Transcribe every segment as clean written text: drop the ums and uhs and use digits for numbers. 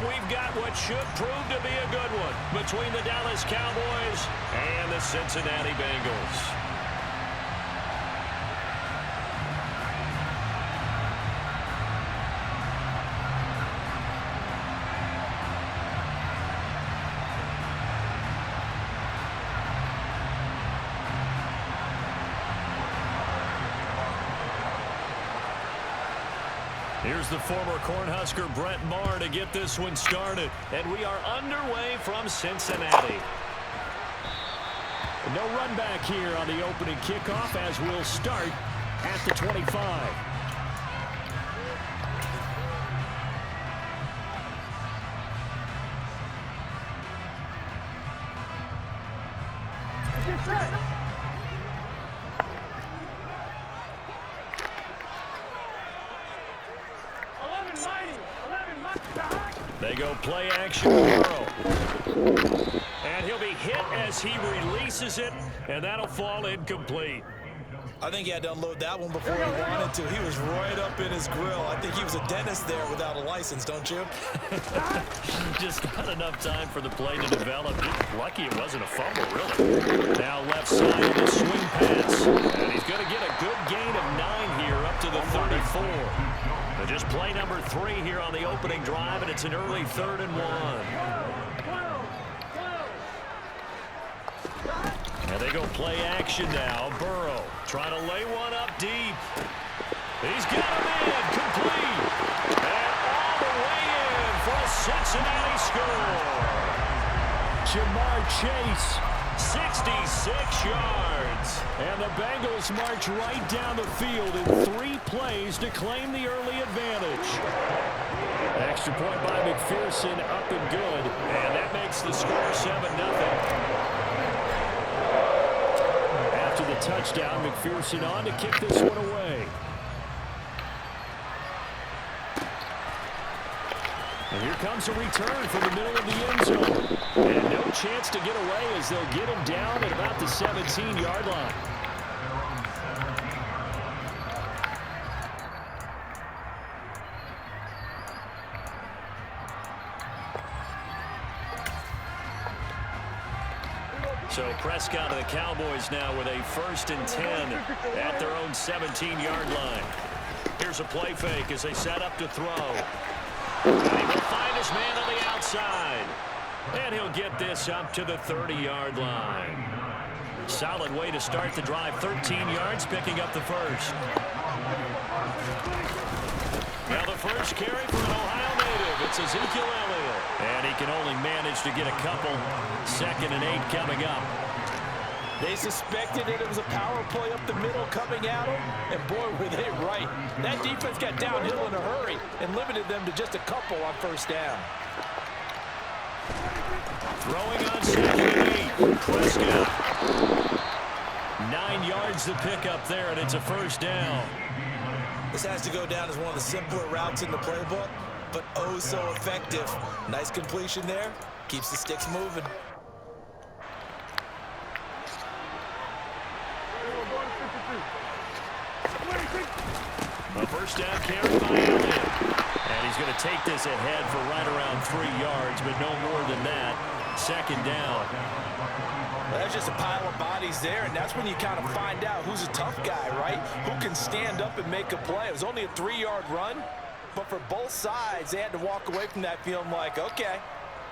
we've got what should prove to be a good one between the Dallas Cowboys and the Cincinnati Bengals. Here's the former Cornhusker Brett Maher to get this one started. And we are underway from Cincinnati. No run back here on the opening kickoff as we'll start at the 25. They go play action Burrow. And he'll be hit as he releases it, and that'll fall incomplete. I think he had to unload that one before he wanted to. He was right up in his grill. I think he was a dentist there without a license, don't you? Just not enough time for the play to develop. Lucky it wasn't a fumble, really. Now left side of the swing pass. And he's going to get a good gain of 9 here up to the 34. But just play number 3 here on the opening drive, and it's an early 3rd and 1. And they go play action now. Burrow trying to lay one up deep. He's got him in, complete. And all the way in for a Cincinnati score. Jamar Chase, 66 yards. And the Bengals march right down the field in 3 plays to claim the early advantage. Extra point by McPherson, up and good. And that makes the score 7-0. After the touchdown, McPherson on to kick this one away. And here comes a return from the middle of the end zone. And no chance to get away as they'll get him down at about the 17-yard line. So Prescott of the Cowboys now with a 1st and 10 at their own 17-yard line. Here's a play fake as they set up to throw. And he will find his man on the outside. And he'll get this up to the 30-yard line. Solid way to start the drive. 13 yards, picking up the first. Now the first carry from an Ohio native. It's Ezekiel Elliott. And he can only manage to get a couple. 2nd and 8 coming up. They suspected it was a power play up the middle coming at them, and boy, were they right. That defense got downhill in a hurry and limited them to just a couple on 1st down. Throwing on 2nd and 8. Prescott. 9 yards to pick up there, and it's a 1st down. This has to go down as one of the simpler routes in the playbook, but oh so effective. Nice completion there. Keeps the sticks moving. A 1st down carry by Elliott. And he's going to take this ahead for right around 3 yards, but no more than that. 2nd down. Well, there's just a pile of bodies there, and that's when you kind of find out who's a tough guy, right? Who can stand up and make a play. It was only a 3-yard run, but for both sides, they had to walk away from that feeling like, okay,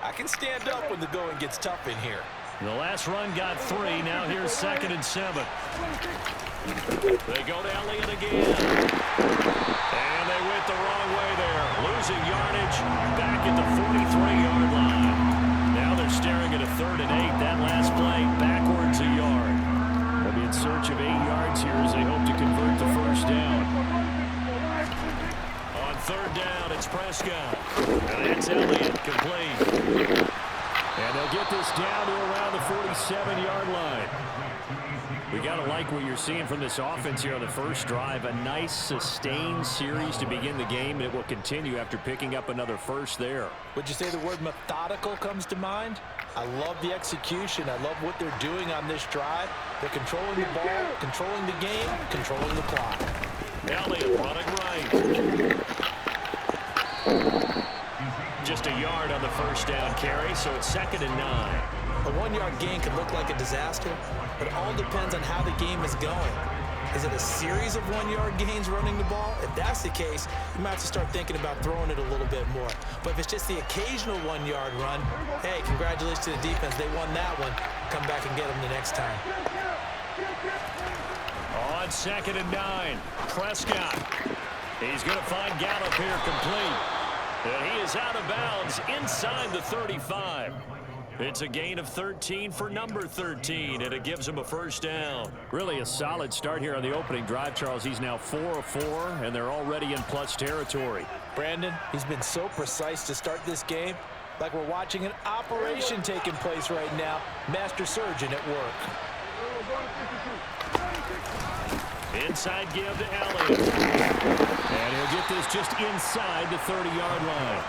I can stand up when the going gets tough in here. The last run got 3. Now here's 2nd and 7. They go to Elliott again. And they went the wrong way there. Losing yardage back at the 43-yard line. Now they're staring at a 3rd and 8. That last play backwards a yard. They'll be in search of 8 yards here as they hope to convert the 1st down. On 3rd down, it's Prescott. And that's Elliott, complete. And they'll get this down to around the 47-yard line. We got to like what you're seeing from this offense here on the first drive. A nice, sustained series to begin the game. It will continue after picking up another first there. Would you say the word methodical comes to mind? I love the execution. I love what they're doing on this drive. They're controlling the ball, controlling the game, controlling the clock. Elliott running right. Just a yard on the first down carry, so it's 2nd and 9. A 1-yard gain can look like a disaster, but it all depends on how the game is going. Is it a series of 1-yard gains running the ball? If that's the case, you might have to start thinking about throwing it a little bit more. But if it's just the occasional 1-yard run, hey, congratulations to the defense. They won that one. Come back and get them the next time. On 2nd and 9, Prescott. He's going to find Gallup here complete. And he is out of bounds inside the 35. It's a gain of 13 for number 13, and it gives him a first down. Really a solid start here on the opening drive, Charles. He's now 4 of 4, and they're already in plus territory. Brandon, he's been so precise to start this game, like we're watching an operation taking place right now. Master surgeon at work. Inside give to Elliott. And he'll get this just inside the 30-yard line.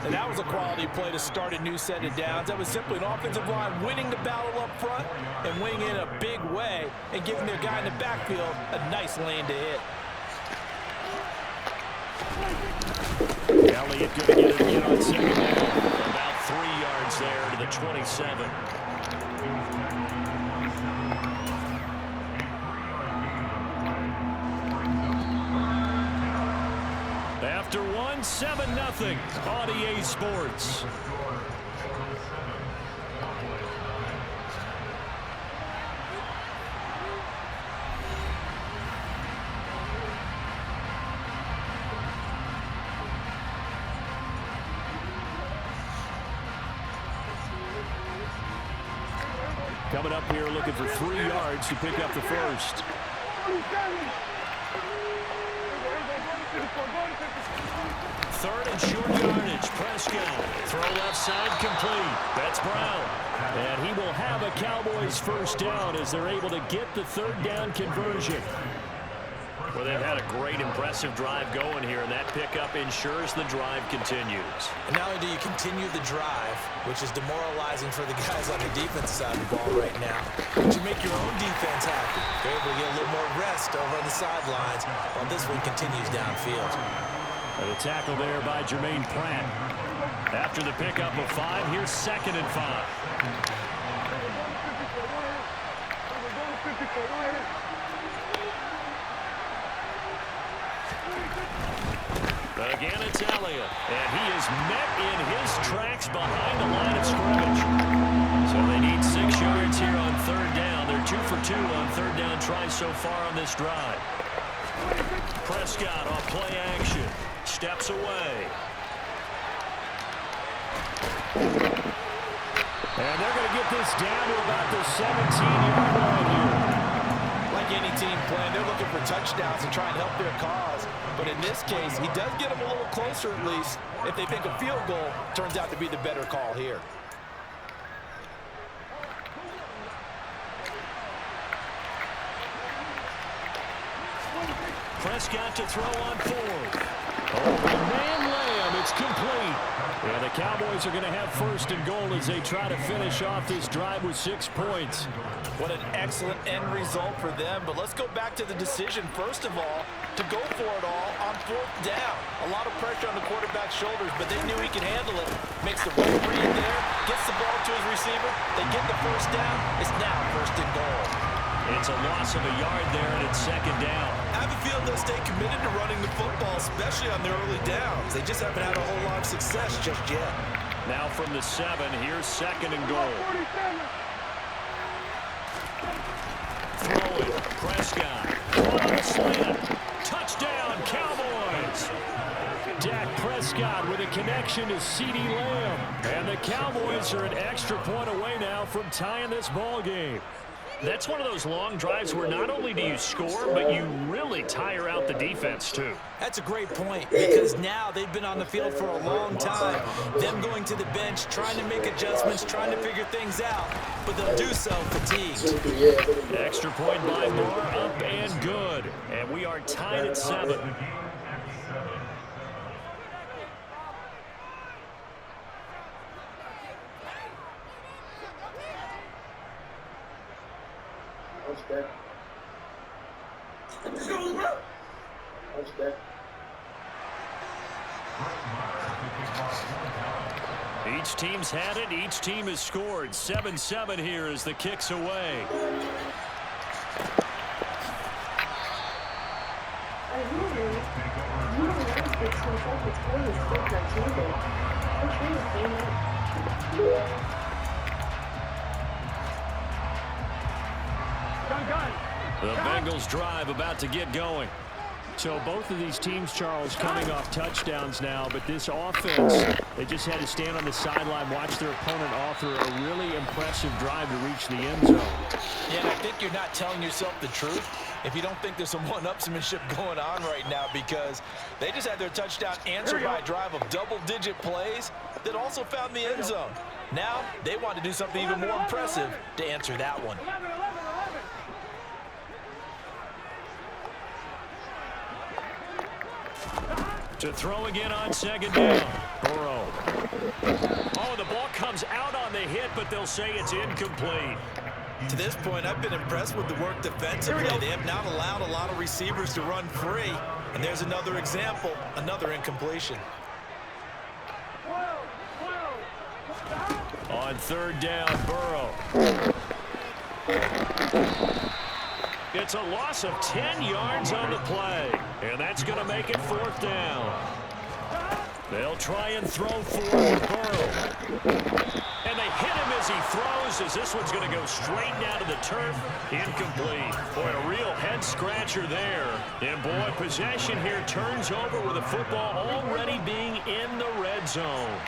And that was a quality play to start a new set of downs. That was simply an offensive line winning the battle up front and winning in a big way and giving their guy in the backfield a nice lane to hit. Elliott going to get it again on 2nd down. About 3 yards there to the 27. After 1, 7-0 on EA Sports. Coming up here looking for 3 yards to pick up the first. Third and short yardage. Prescott. Throw left side complete. That's Brown. And he will have a Cowboys first down as they're able to get the 3rd down conversion. Well, they've had a great, impressive drive going here, and that pickup ensures the drive continues. And not only do you continue the drive, which is demoralizing for the guys on the defense side of the ball right now, but you make your own defense happy. They're able to get a little more rest over on the sidelines while this one continues downfield. And a tackle there by Jermaine Pratt. After the pickup of 5, here's 2nd and 5. But again, it's Elliott. And he is met in his tracks behind the line of scrimmage. So they need 6 yards here on 3rd down. They're 2 for 2 on 3rd down tries so far on this drive. Prescott on play action. Steps away. And they're going to get this down to about the 17-yard line here. Like any team playing, they're looking for touchdowns to try and help their cause. But in this case, he does get them a little closer at least. If they think a field goal turns out to be the better call here. Prescott to throw on 4th. Oh, man, Lamb, it's complete. And the Cowboys are going to have 1st and goal as they try to finish off this drive with 6 points. What an excellent end result for them. But let's go back to the decision, first of all, to go for it all on 4th down. A lot of pressure on the quarterback's shoulders, but they knew he could handle it. Makes the right read there, gets the ball to his receiver. They get the 1st down. It's now 1st and goal. It's a loss of a yard there, and it's 2nd down. I have a feeling they'll stay committed to running the football, especially on their early downs. They just haven't had a whole lot of success just yet. Now from the 7, here's 2nd and goal. Throwing, Prescott. On a slant. Touchdown, Cowboys. Dak Prescott with a connection to CeeDee Lamb. And the Cowboys are an extra point away now from tying this ball game. That's one of those long drives where not only do you score, but you really tire out the defense, too. That's a great point, because now they've been on the field for a long time. Them going to the bench, trying to make adjustments, trying to figure things out, but they'll do so fatigued. Extra point by Moore, up and good. And we are tied at 7. Each team's had it. Each team has scored. 7-7 here as the kick's away. The Bengals drive about to get going. So both of these teams, Charles, coming off touchdowns now, but this offense, they just had to stand on the sideline, watch their opponent offer a really impressive drive to reach the end zone. Yeah, and I think you're not telling yourself the truth if you don't think there's some one-upsmanship going on right now, because they just had their touchdown answered by a drive of double-digit plays that also found the end zone. Now they want to do something even more impressive to answer that one. To throw again on second down. Burrow. Oh, the ball comes out on the hit, but they'll say it's incomplete. To this point, I've been impressed with the work defensively. They have not allowed a lot of receivers to run free. And there's another example, another incompletion. On third down, Burrow. It's a loss of 10 yards on the play. And that's going to make it fourth down. They'll try and throw for Burrow. And they hit him as he throws, as this one's going to go straight down to the turf. Incomplete. Boy, a real head-scratcher there. And, boy, possession here turns over with the football already being in the red zone.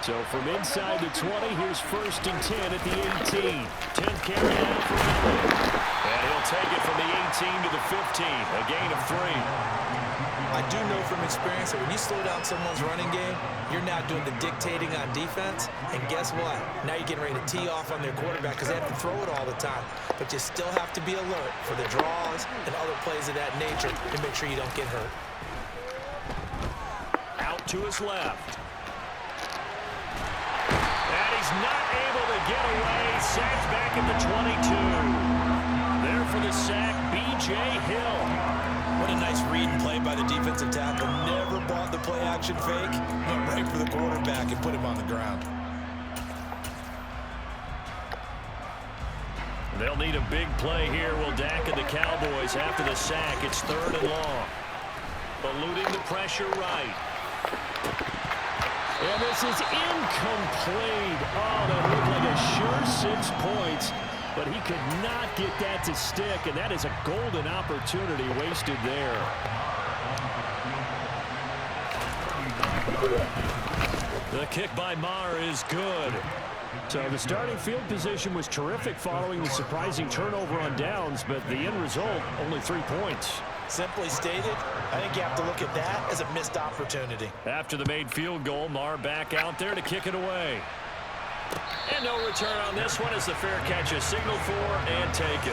So from inside the 20, here's 1st and 10 at the 18. 10th carry out for Miller. And he'll take it from the 18 to the 15. A gain of 3. I do know from experience that when you slow down someone's running game, you're now doing the dictating on defense. And guess what? Now you're getting ready to tee off on their quarterback because they have to throw it all the time. But you still have to be alert for the draws and other plays of that nature to make sure you don't get hurt. Out to his left. And he's not able to get away. Sacked back at the 22. There for the sack, B.J. Hill. What a nice read and play by the defensive tackle. Never bought the play-action fake. Went right for the quarterback and put him on the ground. They'll need a big play here. Will Dak and the Cowboys after the sack. It's 3rd and long. Eluding the pressure right. And this is incomplete. Oh, that looked like a sure 6 points. But he could not get that to stick, and that is a golden opportunity wasted there. The kick by Maher is good. So the starting field position was terrific following the surprising turnover on downs, but the end result, only 3 points. Simply stated, I think you have to look at that as a missed opportunity. After the made field goal, Maher back out there to kick it away. And no return on this one as the fair catch is signaled for and taken.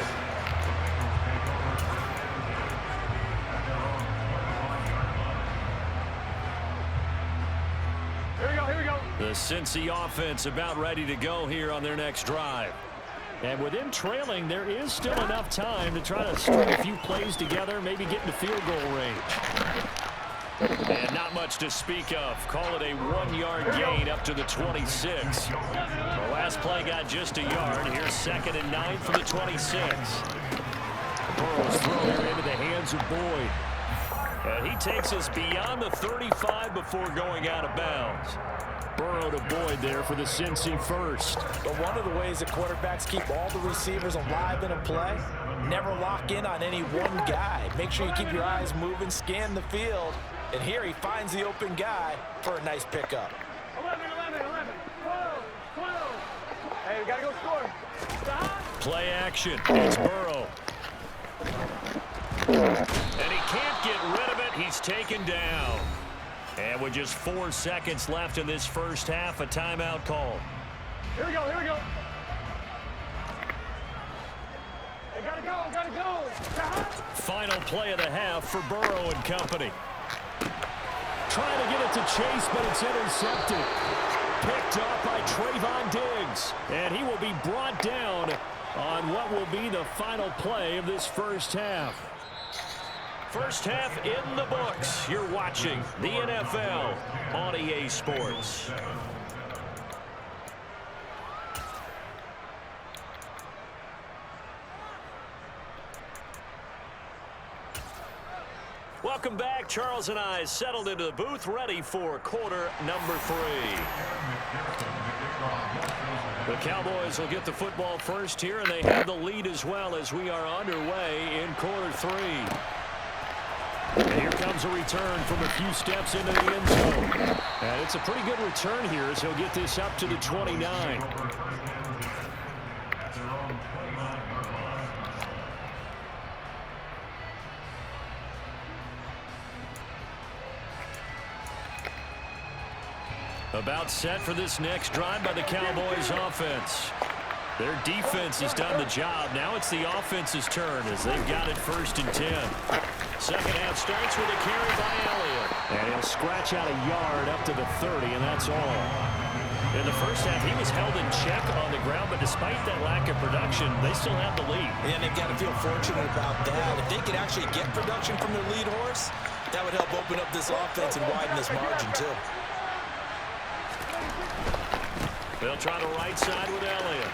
Here we go. The Cincy offense about ready to go here on their next drive. And with them trailing, there is still enough time to try to string a few plays together, maybe get into field goal range. And not much to speak of. Call it a 1-yard gain up to the 26. The last play got just a yard. Here's 2nd and 9 for the 26. Burrow's throw here into the hands of Boyd. And he takes us beyond the 35 before going out of bounds. Burrow to Boyd there for the Cincy first. But one of the ways that quarterbacks keep all the receivers alive in a play, never lock in on any one guy. Make sure you keep your eyes moving, scan the field. And here he finds the open guy for a nice pickup. 11, 12. Hey, we gotta go score. Play action. It's Burrow. And he can't get rid of it. He's taken down. And with just 4 seconds left in this first half, a timeout call. Here we go. Hey, gotta go. Final play of the half for Burrow and company. Trying to get it to Chase, but it's intercepted. Picked up by Trayvon Diggs. And he will be brought down on what will be the final play of this first half. First half in the books. You're watching the NFL on EA Sports. Welcome back. Charles and I settled into the booth, ready for quarter number 3. The Cowboys will get the football first here, and they have the lead as well as we are underway in quarter 3. And here comes a return from a few steps into the end zone. And it's a pretty good return here as he'll get this up to the 29. About set for this next drive by the Cowboys offense. Their defense has done the job. Now it's the offense's turn as they've got it 1st and 10. Second half starts with a carry by Elliott. And he'll scratch out a yard up to the 30, and that's all. In the first half, he was held in check on the ground, but despite that lack of production, they still have the lead. And they've got to feel fortunate about that. If they could actually get production from their lead horse, that would help open up this offense and widen this margin, too. They'll try the right side with Elliott.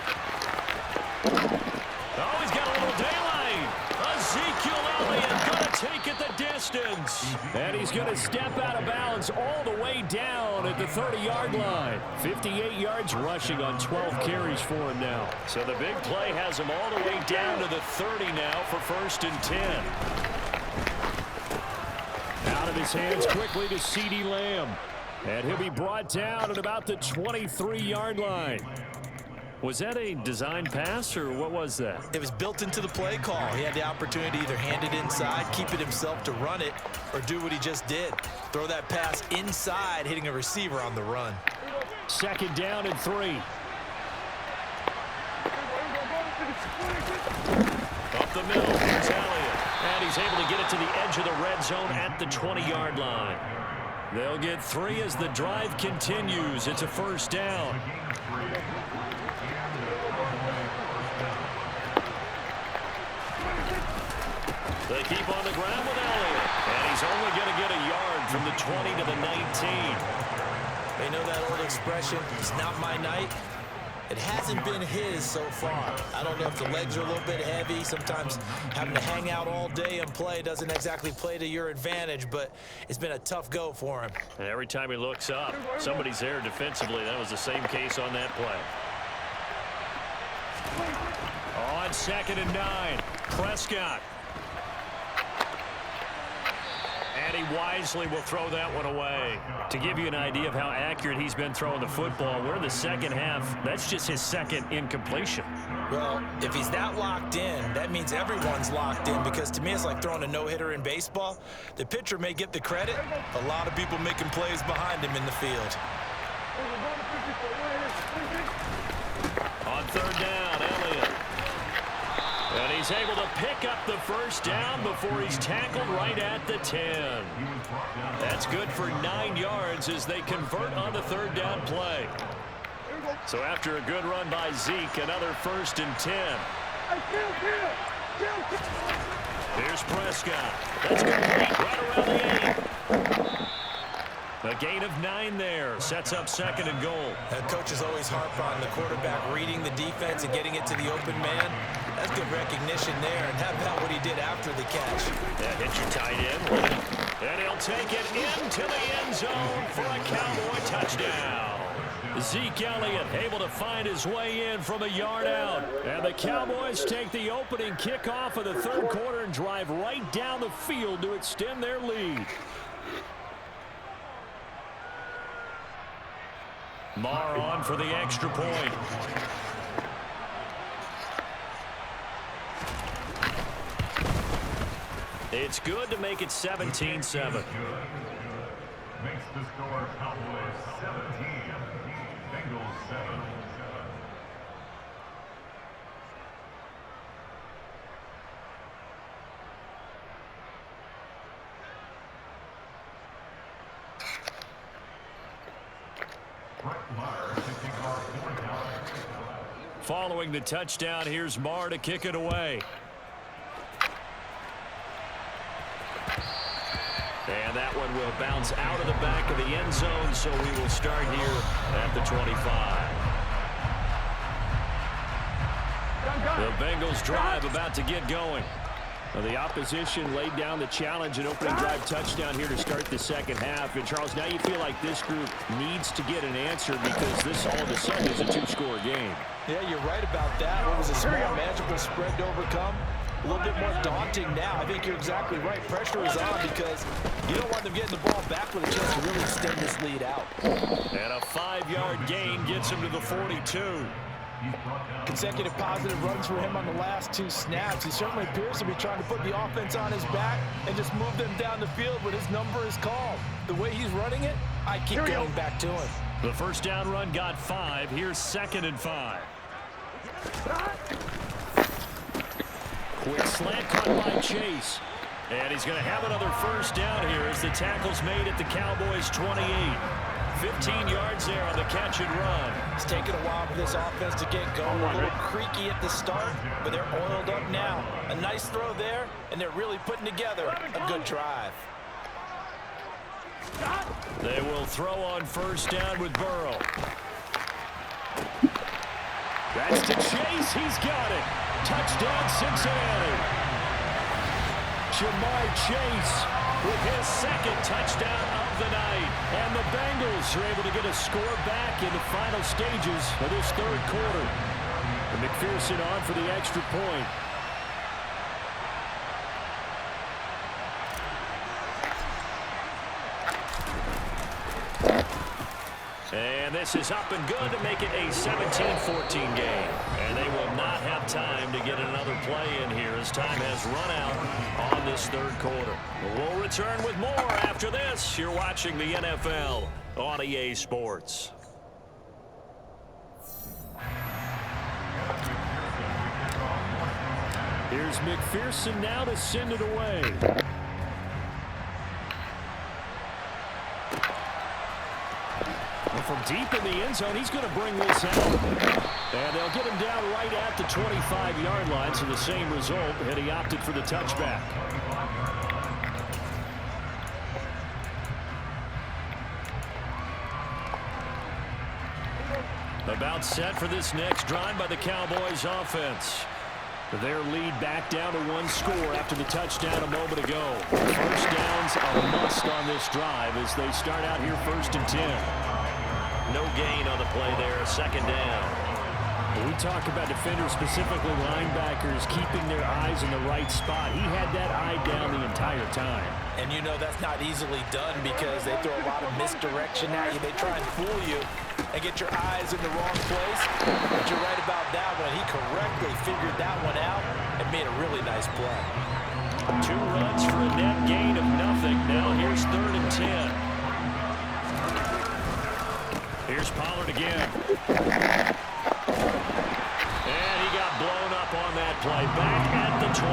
Oh, he's got a little daylight. Ezekiel Elliott going to take it the distance. And he's going to step out of bounds all the way down at the 30-yard line. 58 yards rushing on 12 carries for him now. So the big play has him all the way down to the 30 now for 1st and 10. Out of his hands quickly to CeeDee Lamb. And he'll be brought down at about the 23-yard line. Was that a design pass, or what was that? It was built into the play call. He had the opportunity to either hand it inside, keep it himself to run it, or do what he just did. Throw that pass inside, hitting a receiver on the run. 2nd down and 3. Up the middle, here's Elliott. And he's able to get it to the edge of the red zone at the 20-yard line. They'll get 3 as the drive continues. It's a 1st down. They keep on the ground with Elliott. And he's only going to get a yard from the 20 to the 19. They know that old expression, it's not my night. It hasn't been his so far. I don't know if the legs are a little bit heavy. Sometimes having to hang out all day and play doesn't exactly play to your advantage, but it's been a tough go for him. And every time he looks up, somebody's there defensively. That was the same case on that play. On 2nd and 9, Prescott. And he wisely will throw that one away. To give you an idea of how accurate he's been throwing the football, we're in the second half. That's just his 2nd incompletion. Well, if he's that locked in, that means everyone's locked in, because to me it's like throwing a no-hitter in baseball. The pitcher may get the credit. A lot of people making plays behind him in the field. On 3rd down, Elliott. And he's able to pick up the 1st down before he's tackled right at the 10. That's good for 9 yards as they convert on the 3rd down play. So after a good run by Zeke, another 1st and 10. Here's Prescott. That's complete right around the 8. A gain of 9 there. Sets up 2nd and goal. Coaches always harp on the quarterback reading the defense and getting it to the open man. That's good recognition there. And how about what he did after the catch? Yeah, hit your tight end. And he'll take it into the end zone for a Cowboy touchdown. Zeke Elliott able to find his way in from a yard out. And the Cowboys take the opening kickoff of the 3rd quarter and drive right down the field to extend their lead. Marr on for the extra point. It's good to make it 17-7. Makes the score Cowboys 17, Bengals 7. Following the touchdown, here's Marr to kick it away. And that one will bounce out of the back of the end zone, so we will start here at the 25. The Bengals drive about to get going. Well, the opposition laid down the challenge and opening drive touchdown here to start the second half. And, Charles, now you feel like this group needs to get an answer because this all of a sudden is a two-score game. Yeah, you're right about that. It was a small, manageable spread to overcome. A little bit more daunting now. I think you're exactly right. Pressure is on because you don't want them getting the ball back with a chance to really extend this lead out. And a 5-yard gain gets him to the 42. Consecutive positive runs for him on the last 2 snaps. He certainly appears to be trying to put the offense on his back and just move them down the field when his number is called. The way he's running it, I keep going back to him. The first down run got 5. Here's 2nd and 5. Quick slant cut by Chase. And he's going to have another first down here as the tackle's made at the Cowboys' 28. 15 yards there on the catch and run. It's taken a while for this offense to get going. A little creaky at the start, but they're oiled up now. A nice throw there, and they're really putting together a good drive. They will throw on first down with Burrow. That's to Chase. He's got it. Touchdown, Cincinnati. Jamar Chase with his 2nd touchdown of the night. And the Bengals are able to get a score back in the final stages of this 3rd quarter. And McPherson on for the extra point. And this is up and good to make it a 17-14 game. And they will not have time to get another play in here as time has run out on this 3rd quarter. We'll return with more after this. You're watching the NFL on EA Sports. Here's McPherson now to send it away. From deep in the end zone, he's going to bring this out. And they'll get him down right at the 25-yard line, so the same result, and he opted for the touchback. About set for this next drive by the Cowboys offense. Their lead back down to 1 score after the touchdown a moment ago. First downs are a must on this drive as they start out here 1st and 10. No gain on the play there, 2nd down. We talk about defenders, specifically linebackers, keeping their eyes in the right spot. He had that eye down the entire time. And you know that's not easily done because they throw a lot of misdirection at you. They try and fool you and get your eyes in the wrong place. But you're right about that one. He correctly figured that one out and made a really nice play. 2 runs for a net gain of nothing. Now here's 3rd and 10. Here's Pollard again. And he got blown up on that play. Back at the 20.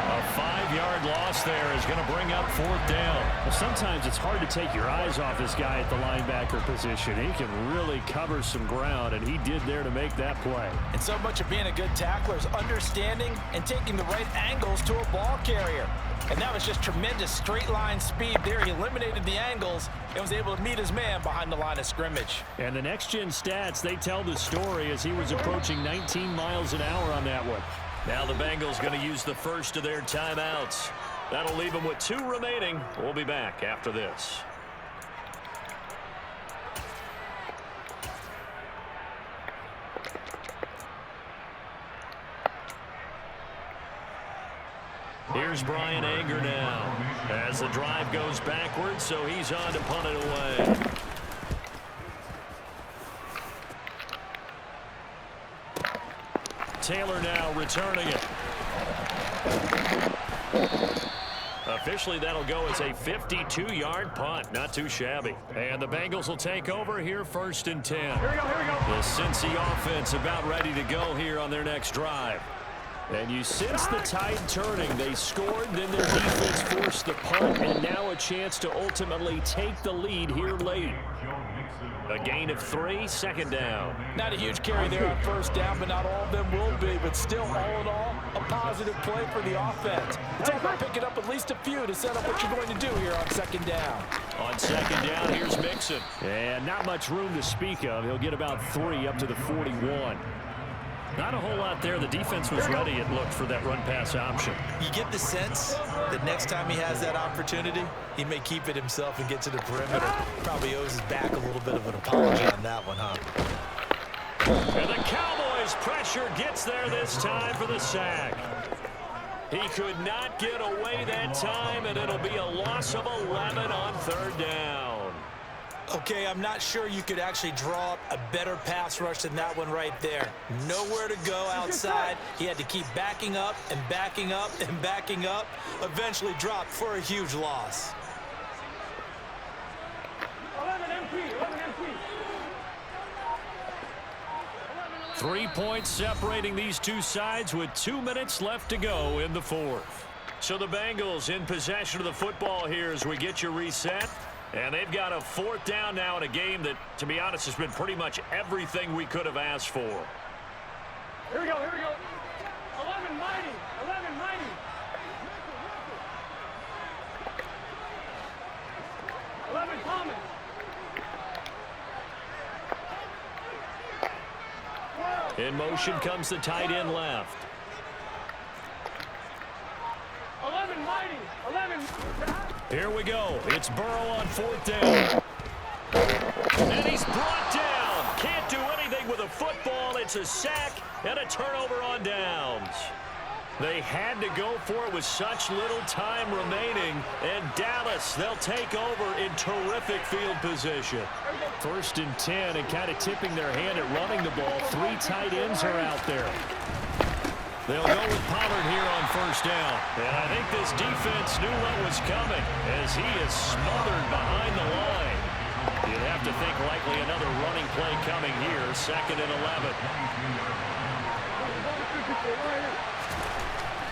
A 5-yard loss there is going to bring up 4th down. Well, sometimes it's hard to take your eyes off this guy at the linebacker position. He can really cover some ground, and he did there to make that play. And so much of being a good tackler is understanding and taking the right angles to a ball carrier. And that was just tremendous straight line speed there. He eliminated the angles and was able to meet his man behind the line of scrimmage. And the next-gen stats, they tell the story as he was approaching 19 miles an hour on that one. Now the Bengals going to use the first of their timeouts. That'll leave them with 2 remaining. We'll be back after this. Here's Brian Anger now as the drive goes backwards, so he's on to punt it away. Taylor now returning it. Officially, that'll go as a 52-yard punt. Not too shabby. And the Bengals will take over here 1st and 10. Here we go. The Cincy offense about ready to go here on their next drive. And you sense the tide turning. They scored, then their defense forced the punt, and now a chance to ultimately take the lead here late. A gain of 3, 2nd down. Not a huge carry there on 1st down, but not all of them will be. But still, all in all, a positive play for the offense. It's all about picking up at least a few to set up what you're going to do here on 2nd down. On 2nd down, here's Mixon. And not much room to speak of. He'll get about 3 up to the 41. Not a whole lot there. The defense was ready, it looked, for that run-pass option. You get the sense that next time he has that opportunity, he may keep it himself and get to the perimeter. Probably owes his back a little bit of an apology on that one, huh? And the Cowboys' pressure gets there this time for the sack. He could not get away that time, and it'll be a loss of 11 on third down. Okay, I'm not sure you could actually draw up a better pass rush than that one right there. Nowhere to go outside. He had to keep backing up and backing up and backing up. Eventually dropped for a huge loss. 11 MP. 3 points separating these two sides with 2 minutes left to go in the fourth. So the Bengals in possession of the football here as we get you reset. And they've got a fourth down now in a game that, to be honest, has been pretty much everything we could have asked for. Here we go. 11 mighty. 11 mighty. 11 Thomas. In motion comes the tight end left. 11 mighty. 11. Here we go. It's Burrow on fourth down. And he's brought down. Can't do anything with a football. It's a sack and a turnover on downs. They had to go for it with such little time remaining. And Dallas, they'll take over in terrific field position. 1st and 10, and kind of tipping their hand at running the ball. 3 tight ends are out there. They'll go with Pollard here on first down. And I think this defense knew what was coming as he is smothered behind the line. You'd have to think likely another running play coming here. 2nd and 11.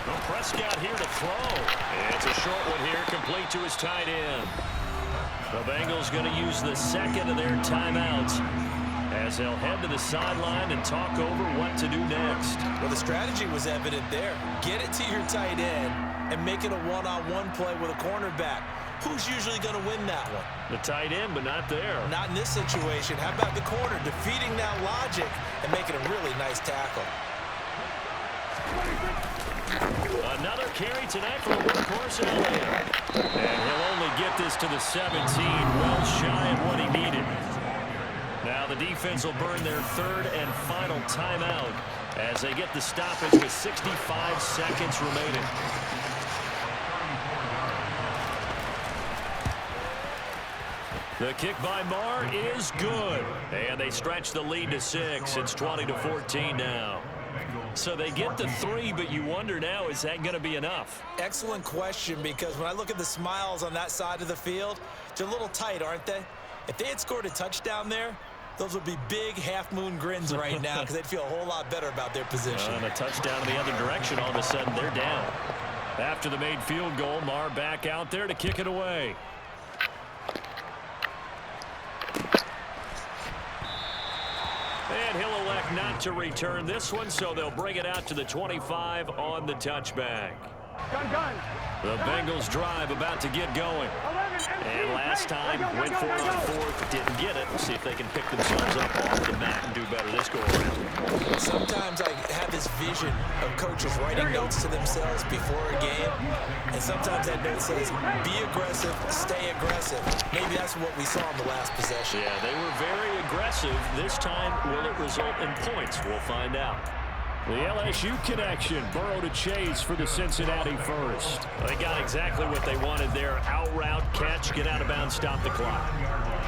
Well, Prescott here to throw. It's a short one here, complete to his tight end. The Bengals going to use the second of their timeouts as they'll head to the sideline and talk over what to do next. Well, the strategy was evident there. Get it to your tight end and make it a one-on-one play with a cornerback. Who's usually going to win that one? The tight end, but not there. Not in this situation. How about the corner defeating that logic and making a really nice tackle? Another carry tonight for the workhorse Elliott. And he'll only get this to the 17, well shy of what he needed. Now the defense will burn their 3rd and final timeout as they get the stoppage with 65 seconds remaining. The kick by Marr is good. And they stretch the lead to 6. It's 20-14 now. So they get the 3, but you wonder now, is that going to be enough? Excellent question, because when I look at the smiles on that side of the field, they're a little tight, aren't they? If they had scored a touchdown there, those would be big half-moon grins right now because they'd feel a whole lot better about their position. And a touchdown in the other direction, all of a sudden they're down. After the made field goal, Marr back out there to kick it away. And he'll elect not to return this one, so they'll bring it out to the 25 on the touchback. Gun. The Bengals drive about to get going. And last time, went for it on 4th, didn't get it. We'll see if they can pick themselves up off the mat and do better this go-around. Sometimes I have this vision of coaches writing notes to themselves before a game, and sometimes that note says, be aggressive, stay aggressive. Maybe that's what we saw in the last possession. Yeah, they were very aggressive. This time, will it result in points? We'll find out. The LSU connection, Burrow to Chase for the Cincinnati first. They got exactly what they wanted there. Out route, catch, get out of bounds, stop the clock.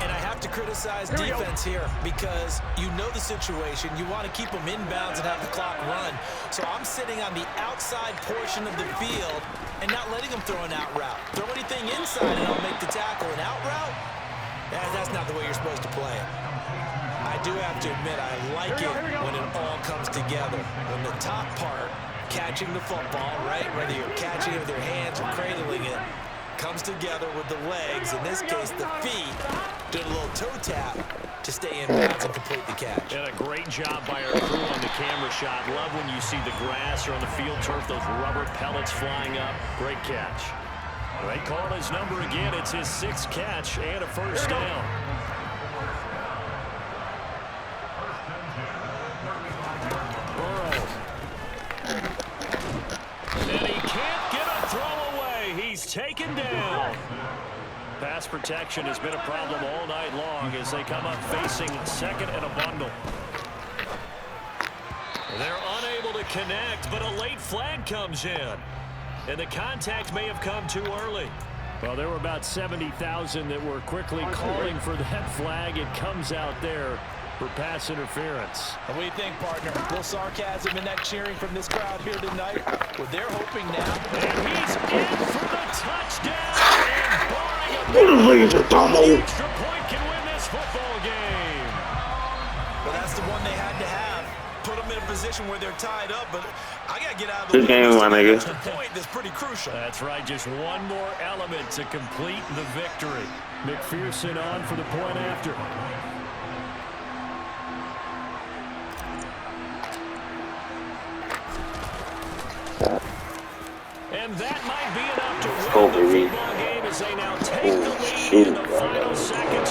And I have to criticize defense here because you know the situation. You want to keep them inbounds and have the clock run. So I'm sitting on the outside portion of the field and not letting them throw an out route. Throw anything inside and I'll make the tackle. An out route? That's not the way you're supposed to play it. I do have to admit, I like it when it all comes together. When the top part, catching the football, right, whether you're catching it with your hands or cradling it, comes together with the legs, in this case the feet, doing a little toe tap to stay in bounds and complete the catch. And a great job by our crew on the camera shot. Love when you see the grass or on the field turf, those rubber pellets flying up. Great catch. They call his number again. It's his 6th catch and a first down. taken down. Pass protection has been a problem all night long as they come up facing second and a bundle. They're unable to connect, but a late flag comes in. And the contact may have come too early. Well, there were about 70,000 that were quickly calling for that flag. It comes out there for pass interference. What do you think, partner? A little sarcasm in that cheering from this crowd here tonight. Well, they're hoping now. And he's in for the touchdown. And barring a extra point can win this football game. Well, that's the one they had to have. Put them in a position where they're tied up, but I got to get out of the way. Good game, my nigga. Point that's pretty crucial. That's right, just one more element to complete the victory. McPherson on for the point after. And that might be enough to win the football game as they now take the lead in the final seconds